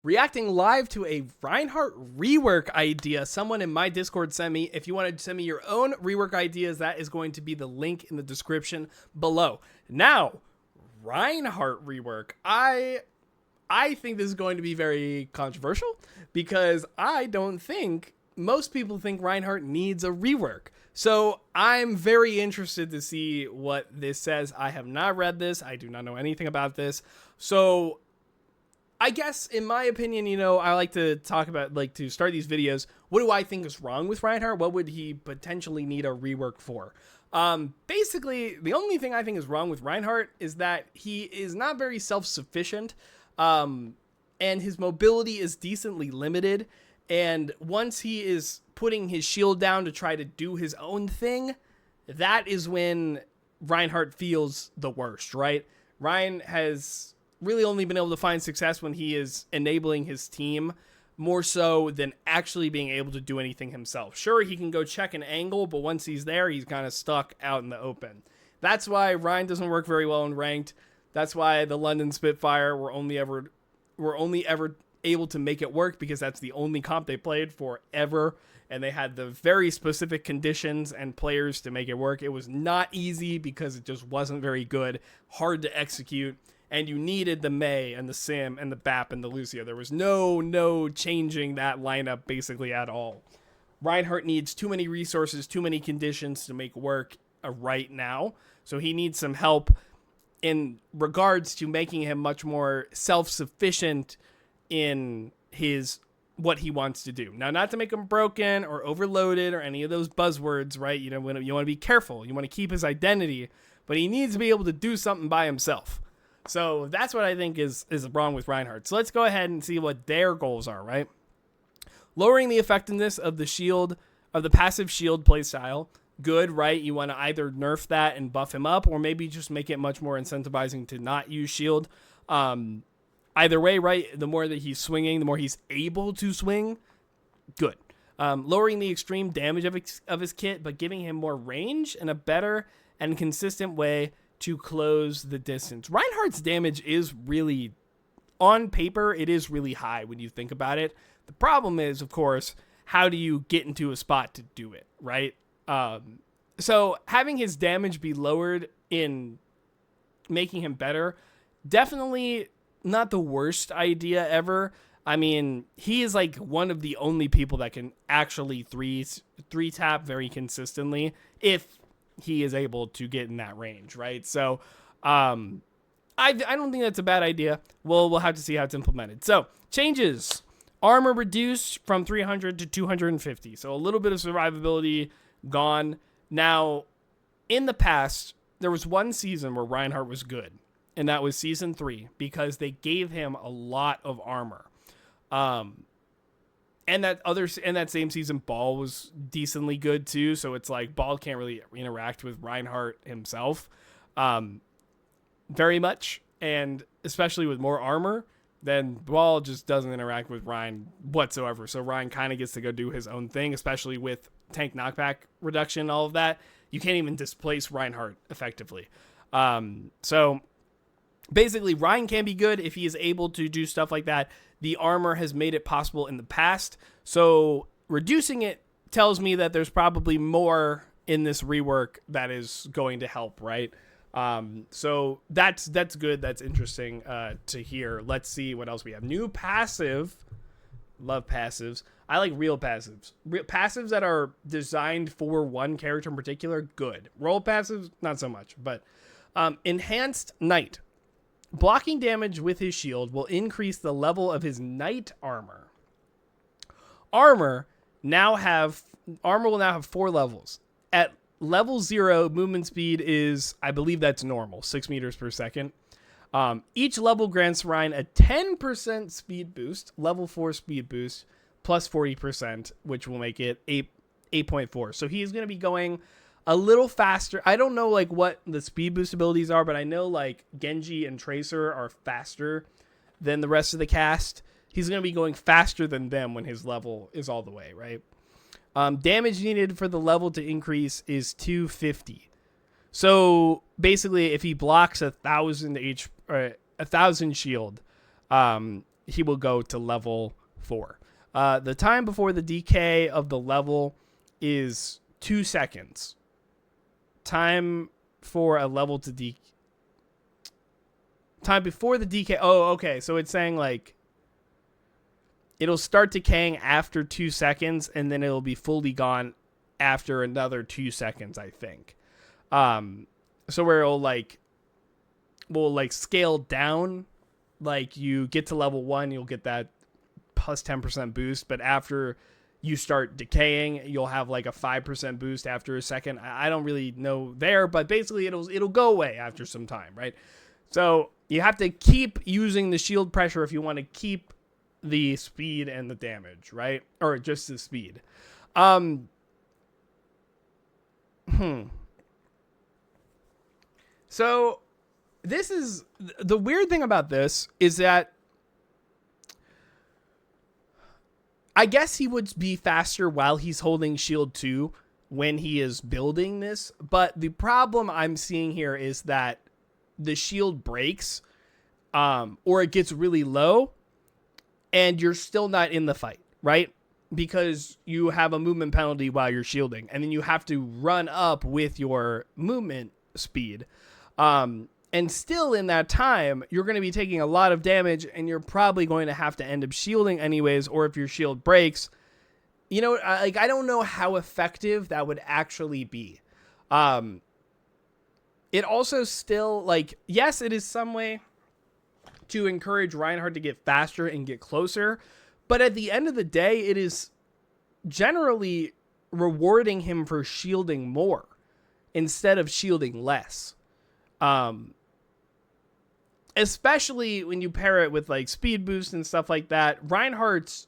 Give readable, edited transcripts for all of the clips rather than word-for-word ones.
Reacting live to a Reinhardt rework idea someone in my Discord sent me. If you want to send me your own rework ideas, that is going to be the link in the description below. Now, Reinhardt rework. I think this is going to be very controversial because I don't think most people think Reinhardt needs a rework. So I'm very interested to see what this says. I have not read this. I do not know anything about this. So I guess, in my opinion, I like to talk about, to start these videos. What do I think is wrong with Reinhardt? What would he potentially need a rework for? Basically, the only thing I think is wrong with Reinhardt is that he is not very self-sufficient, and his mobility is decently limited. And once he is putting his shield down to try to do his own thing, that is when Reinhardt feels the worst, right? Ryan has really only been able to find success when he is enabling his team more so than actually being able to do anything himself. Sure, he can go check an angle, but once he's there, he's kind of stuck out in the open. That's why Ryan doesn't work very well in ranked. That's why the London Spitfire were only ever able to make it work, because that's the only comp they played forever, and they had the very specific conditions and players to make it work. It was not easy because it just wasn't very good, hard to execute, and you needed the Mei and the Sim and the Bap and the Lucio. There was no changing that lineup basically at all. Reinhardt needs too many resources, too many conditions to make work right now, so he needs some help in regards to making him much more self-sufficient in what he wants to do. Now, not to make him broken or overloaded or any of those buzzwords, right? You want to be careful. You want to keep his identity, but he needs to be able to do something by himself. So that's what I think is wrong with Reinhardt. So let's go ahead and see what their goals are, right? Lowering the effectiveness of the passive shield playstyle. Good, right? You want to either nerf that and buff him up, or maybe just make it much more incentivizing to not use shield. Either way, right? The more that he's swinging, the more he's able to swing. Good. Lowering the extreme damage of his kit, but giving him more range and a better and consistent way to close the distance. Reinhardt's damage is really, on paper, it is really high when you think about it. The problem is, of course, how do you get into a spot to do it, right? So having his damage be lowered in making him better, definitely not the worst idea ever. I mean, he is like one of the only people that can actually three tap very consistently if he is able to get in that range, right? So I don't think that's a bad idea. We'll have to see how it's implemented. So changes: armor reduced from 300 to 250. So a little bit of survivability gone. Now, in the past, there was one season where Reinhardt was good, and that was season 3, because they gave him a lot of armor. And that same season, Ball was decently good too. So it's like Ball can't really interact with Reinhardt himself very much, and especially with more armor, then Ball just doesn't interact with Ryan whatsoever. So Ryan kind of gets to go do his own thing, especially with tank knockback reduction and all of that. You can't even displace Reinhardt effectively. So basically, Ryan can be good if he is able to do stuff like that. The armor has made it possible in the past, so reducing it tells me that there's probably more in this rework that is going to help, right? So that's good. That's interesting to hear. Let's see what else we have. New passive. Love passives. I like real passives. Passives that are designed for one character in particular, good. Role passives, not so much. But enhanced Knight. Blocking damage with his shield will increase the level of his Knight armor. Armor will now have 4 levels. At level 0, movement speed is, I believe that's normal, 6 meters per second. Each level grants Ryan a 10% speed boost, level 4 speed boost, plus 40%, which will make it 8.4. So he's going to be going a little faster. I don't know what the speed boost abilities are, but I know Genji and Tracer are faster than the rest of the cast. He's going to be going faster than them when his level is all the way, right? Damage needed for the level to increase is 250. So basically, if he blocks 1,000 shield, he will go to level 4. The time before the decay of the level is 2 seconds. Time for a level to decay. Time before the decay. Oh, okay. So it's saying like it'll start decaying after 2 seconds, and then it'll be fully gone after another 2 seconds, I think. So where it'll will scale down. Like you get to level 1, you'll get that plus 10% boost, but after you start decaying, you'll have like a 5% boost after a second. I don't really know there, but basically it'll go away after some time, right? So you have to keep using the shield pressure if you want to keep the speed and the damage, right? Or just the speed. So this is the weird thing about this is that I guess he would be faster while he's holding shield 2 when he is building this. But the problem I'm seeing here is that the shield breaks or it gets really low and you're still not in the fight, right? Because you have a movement penalty while you're shielding, and then you have to run up with your movement speed. And still in that time, you're going to be taking a lot of damage, and you're probably going to have to end up shielding anyways, or if your shield breaks, you know, I don't know how effective that would actually be. It also still, yes, it is some way to encourage Reinhardt to get faster and get closer, but at the end of the day, it is generally rewarding him for shielding more instead of shielding less. Especially when you pair it with like speed boost and stuff like that, Reinhardt's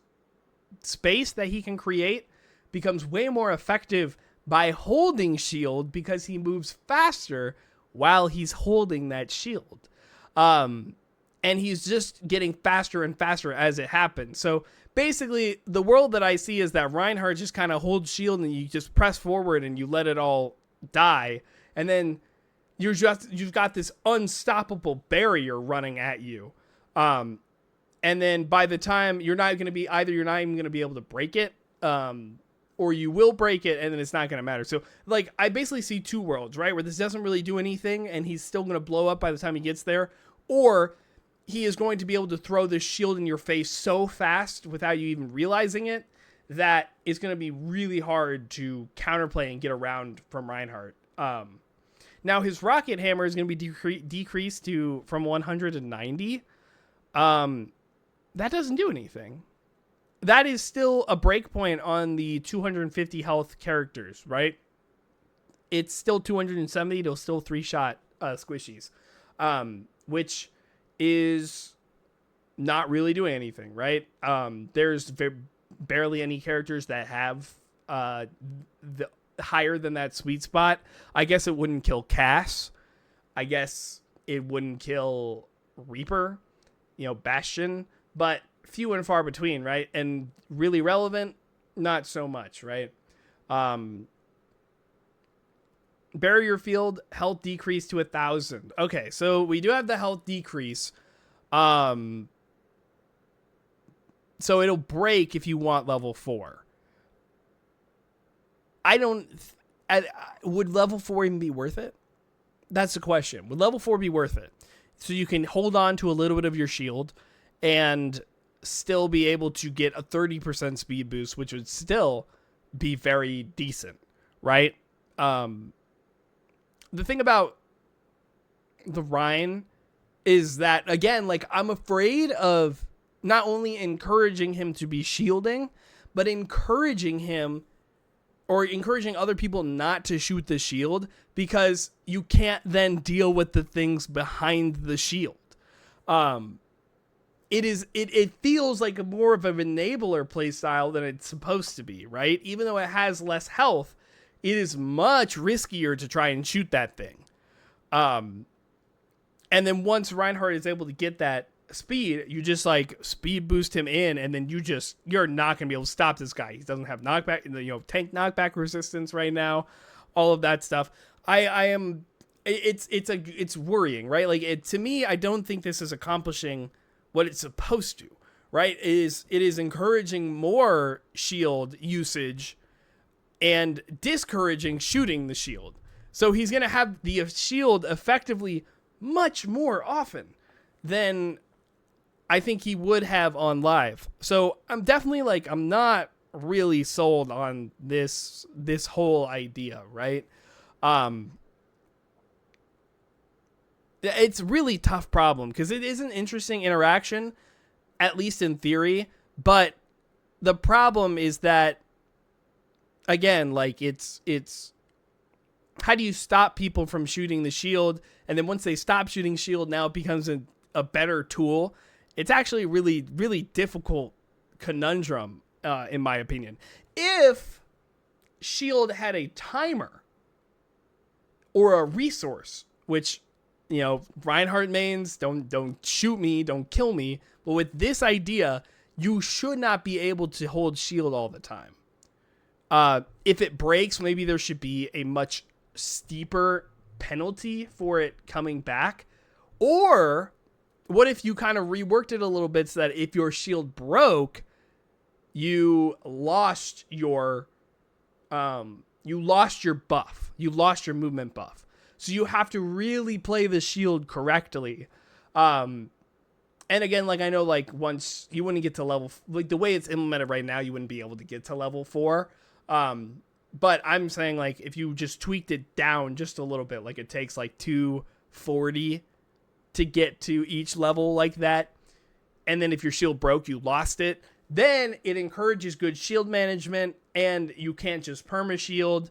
space that he can create becomes way more effective by holding shield because he moves faster while he's holding that shield. And he's just getting faster and faster as it happens. So basically, the world that I see is that Reinhardt just kind of holds shield and you just press forward and you let it all die. And then you've got this unstoppable barrier running at you. And then by the time you're not even going to be able to break it, or you will break it and then it's not going to matter. So like, I basically see two worlds, right? Where this doesn't really do anything and he's still going to blow up by the time he gets there, or he is going to be able to throw this shield in your face so fast without you even realizing it that it's going to be really hard to counterplay and get around from Reinhardt. Now his rocket hammer is going to be decreased from 100 to 90. That doesn't do anything. That is still a breakpoint on the 250 health characters, right? It's still 270. It'll still 3-shot squishies, which is not really doing anything, right? There's barely any characters that have the higher than that sweet spot. I guess it wouldn't kill Cass. I guess it wouldn't kill Reaper, Bastion, but few and far between, right? And really relevant, not so much, right? Barrier field health decrease to 1,000. Okay, so we do have the health decrease. So it'll break if you want level 4. Would level 4 even be worth it? That's the question. Would level 4 be worth it? So you can hold on to a little bit of your shield and still be able to get a 30% speed boost, which would still be very decent, right? The thing about the Rein is that, again, I'm afraid of not only encouraging him to be shielding, but encouraging other people not to shoot the shield because you can't then deal with the things behind the shield. It feels like more of an enabler playstyle than it's supposed to be, right? Even though it has less health, it is much riskier to try and shoot that thing. And then once Reinhardt is able to get that speed, you just speed boost him in, and then you're not going to be able to stop this guy. He doesn't have knockback, tank knockback resistance right now, all of that stuff. It's worrying, right? To me, I don't think this is accomplishing what it's supposed to, right? It is encouraging more shield usage and discouraging shooting the shield. So he's going to have the shield effectively much more often than I think he would have on live. So I'm definitely like, I'm not really sold on this whole idea, right? It's a really tough problem because it is an interesting interaction, at least in theory, but the problem is that, again, like it's how do you stop people from shooting the shield? And then once they stop shooting shield, now it becomes a better tool. It's actually really, really difficult conundrum, in my opinion. If shield had a timer or a resource, which, you know, Reinhardt mains, don't shoot me, don't kill me. But with this idea, you should not be able to hold shield all the time. If it breaks, maybe there should be a much steeper penalty for it coming back. Or what if you kind of reworked it a little bit so that if your shield broke, you lost your buff. You lost your movement buff. So you have to really play the shield correctly. And again, like I know, like once you wouldn't get to level, like the way it's implemented right now, you wouldn't be able to get to level 4. But I'm saying like if you just tweaked it down just a little bit, like it takes like 240 to get to each level like that. And then if your shield broke, you lost it. Then it encourages good shield management, and you can't just perma shield.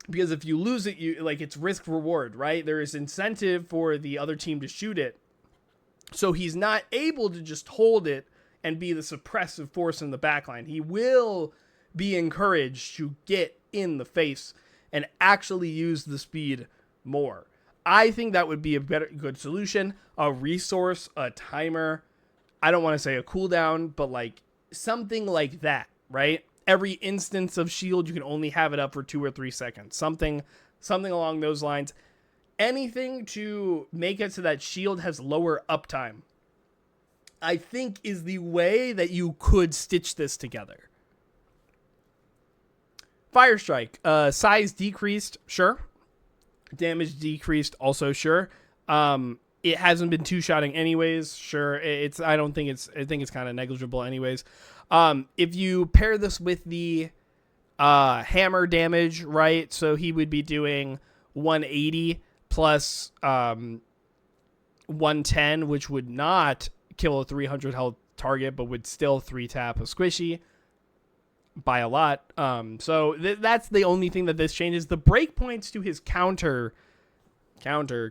Because if you lose it, you like it's risk reward, right? There is incentive for the other team to shoot it. So he's not able to just hold it and be the suppressive force in the backline. He will be encouraged to get in the face and actually use the speed more. I think that would be a good solution. A resource, a timer. I don't want to say a cooldown, but like something like that, right? Every instance of shield, you can only have it up for 2 or 3 seconds. Something along those lines. Anything to make it so that shield has lower uptime, I think, is the way that you could stitch this together. Fire Strike. Size decreased, sure. Damage decreased, also sure. It hasn't been two-shotting anyways, sure. I think it's kind of negligible anyways. If you pair this with the hammer damage, right? So he would be doing 180 plus 110, which would not kill a 300 health target, but would still 3-tap a squishy by a lot. So that's the only thing that this changes. The breakpoints to his counter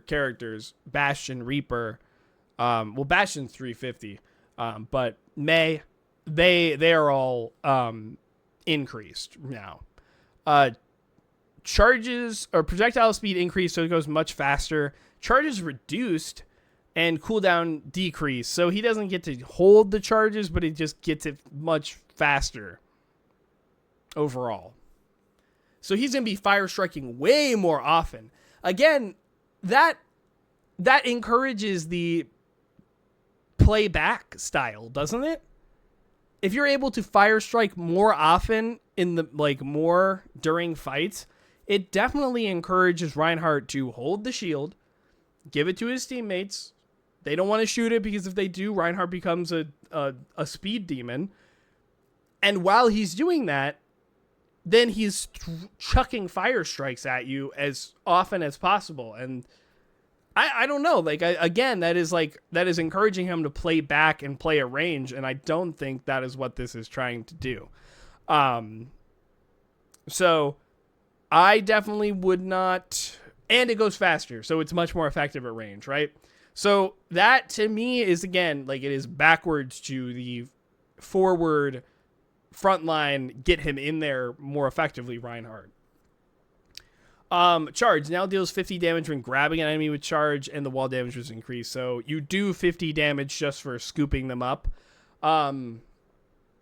characters, Bastion, Reaper, well, Bastion's 350, but May, they are all increased now. Charges or projectile speed increased, so it goes much faster. Charges reduced and cooldown decreased, so he doesn't get to hold the charges, but he just gets it much faster overall. So he's going to be fire striking way more often. Again, that encourages the playback style, doesn't it? If you're able to fire strike more often in the more during fights, it definitely encourages Reinhardt to hold the shield, give it to his teammates. They don't want to shoot it because if they do, Reinhardt becomes a speed demon. And while he's doing that, then he's chucking fire strikes at you as often as possible. And I don't know, again, that is encouraging him to play back and play a range. And I don't think that is what this is trying to do. So I definitely would not, and it goes faster. So it's much more effective at range, right? So that to me is, again, it is backwards to the forward front line, get him in there more effectively, Reinhardt. Charge now deals 50 damage when grabbing an enemy with charge, and the wall damage was increased. So you do 50 damage just for scooping them up.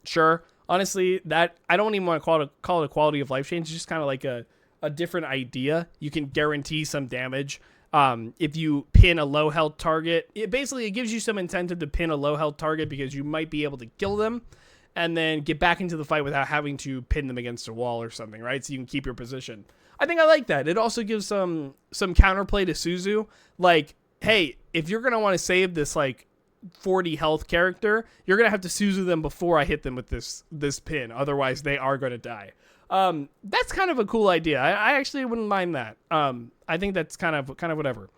Sure. Honestly, that I don't even want to call it a quality of life change. It's just kind of like a different idea. You can guarantee some damage If you pin a low health target, it gives you some incentive to pin a low health target because you might be able to kill them and then get back into the fight without having to pin them against a wall or something, right? So you can keep your position. I think I like that. It also gives some counterplay to Suzu. Like, hey, if you're going to want to save this, like, 40 health character, you're going to have to Suzu them before I hit them with this pin. Otherwise, they are going to die. That's kind of a cool idea. I actually wouldn't mind that. I think that's kind of whatever.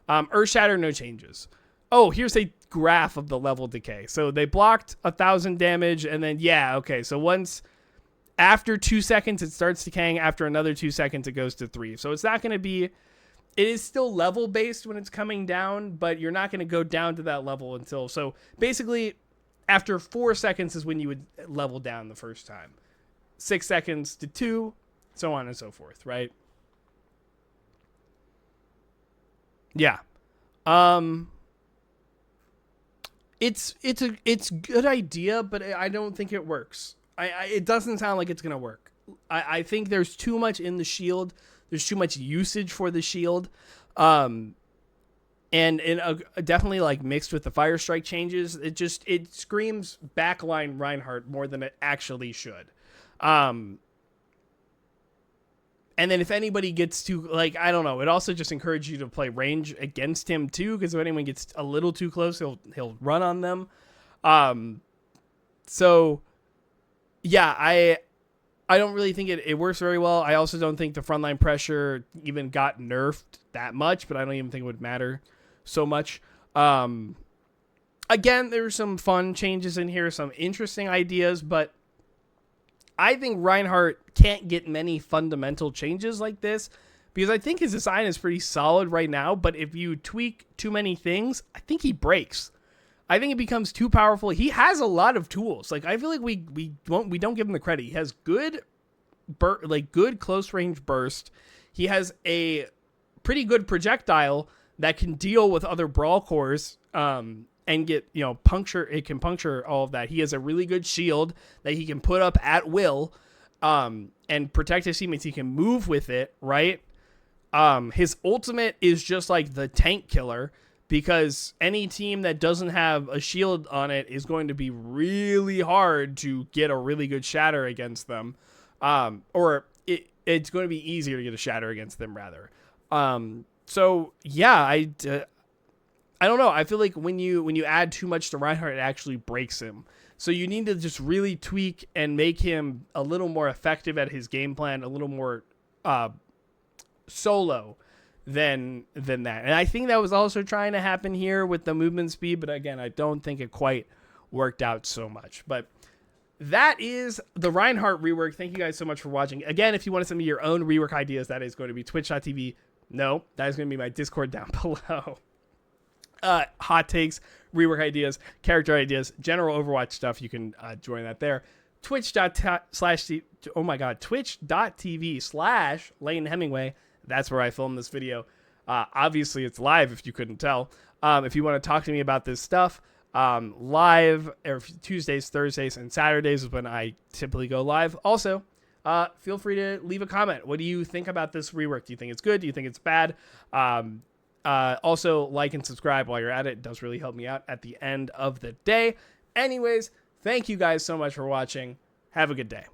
Earth Shatter, no changes. Oh, here's a graph of the level decay. So they blocked 1,000 damage, and then, yeah, okay. So once, after 2 seconds, it starts decaying. After another 2 seconds, it goes to 3. So it's not going to be, it is still level based when it's coming down, but you're not going to go down to that level until, so basically, after 4 seconds is when you would level down the first time. 6 seconds to 2, so on and so forth, right? Yeah. It's a good idea, but I don't think it works. It doesn't sound like it's gonna work. I think there's too much in the shield. There's too much usage for the shield, and definitely like mixed with the fire strike changes. It screams backline Reinhardt more than it actually should. And then if anybody gets too, like, I don't know, it also just encourages you to play range against him too, because if anyone gets a little too close, he'll run on them. So yeah, I don't really think it works very well. I also don't think the frontline pressure even got nerfed that much, but I don't even think it would matter so much. Again, there's some fun changes in here, some interesting ideas, but I think Reinhardt can't get many fundamental changes like this because I think his design is pretty solid right now, but if you tweak too many things, I think he breaks. I think it becomes too powerful. He has a lot of tools. Like, I feel like we don't give him the credit. He has good close range burst. He has a pretty good projectile that can deal with other brawl cores and get, puncture. It can puncture all of that. He has a really good shield that he can put up at will and protect his teammates. He can move with it, right? His ultimate is just like the tank killer, because any team that doesn't have a shield on it is going to be really hard to get a really good shatter against them. Or it's going to be easier to get a shatter against them, rather. So yeah, I don't know. I feel like when you add too much to Reinhardt, it actually breaks him. So you need to just really tweak and make him a little more effective at his game plan, a little more solo than that. And I think that was also trying to happen here with the movement speed, but again, I don't think it quite worked out so much. But that is the Reinhardt rework. Thank you guys so much for watching. Again, if you want to send me your own rework ideas, that is going to be twitch.tv. No, that is going to be my Discord down below. Hot takes, rework ideas, character ideas, general Overwatch stuff. You can join that there. Twitch.tv/Lane Hemingway. That's where I filmed this video. Obviously, it's live if you couldn't tell. If you want to talk to me about this stuff, live Tuesdays, Thursdays, and Saturdays is when I typically go live. Also, feel free to leave a comment. What do you think about this rework? Do you think it's good? Do you think it's bad? Also, like and subscribe while you're at it. It does really help me out at the end of the day. Anyways, thank you guys so much for watching. Have a good day.